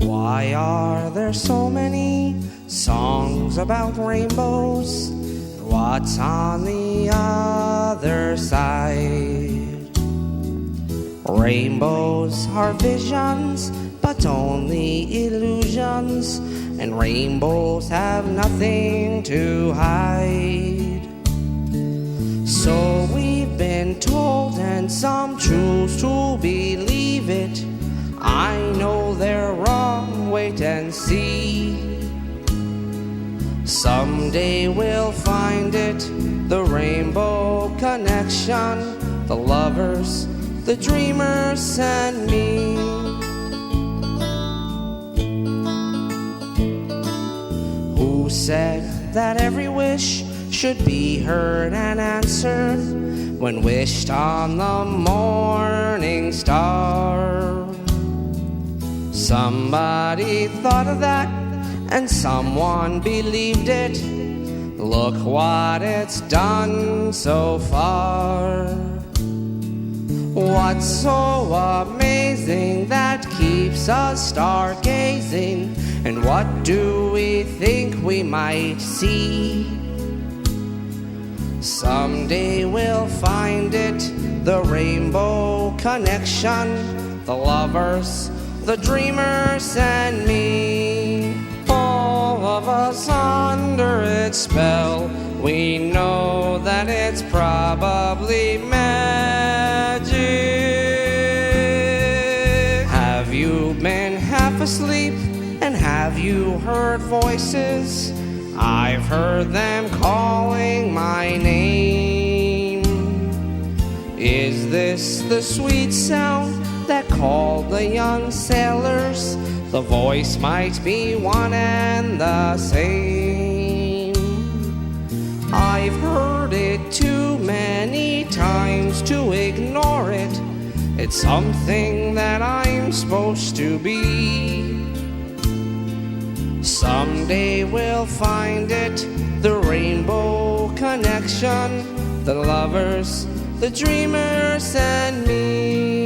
Why are there so many songs about rainbows? What's on the other side? Rainbows are visions, but only illusions, and rainbows have nothing to hide. So we've been told, and some choose to believe it. I know they're wrong, wait and see. Someday we'll find it, the rainbow connection, the lovers, the dreamers, and me. Who said that every wish should be heard and answered when wished on the morning star? Somebody thought of that, and someone believed it. Look what it's done so far. What's so amazing that keeps us stargazing? And what do we think we might see? Someday we'll find it, the rainbow connection, the lovers, the dreamers, and me. All of us under its spell, we know that it's probably magic. Have you been half asleep, and have you heard voices? I've heard them calling my name. Is this the sweet sound that called the young sailors? The voice might be one and the same. I've heard it too many times to ignore it. It's something that I'm supposed to be. Someday we'll find it, the rainbow connection, the lovers, the dreamers, and me.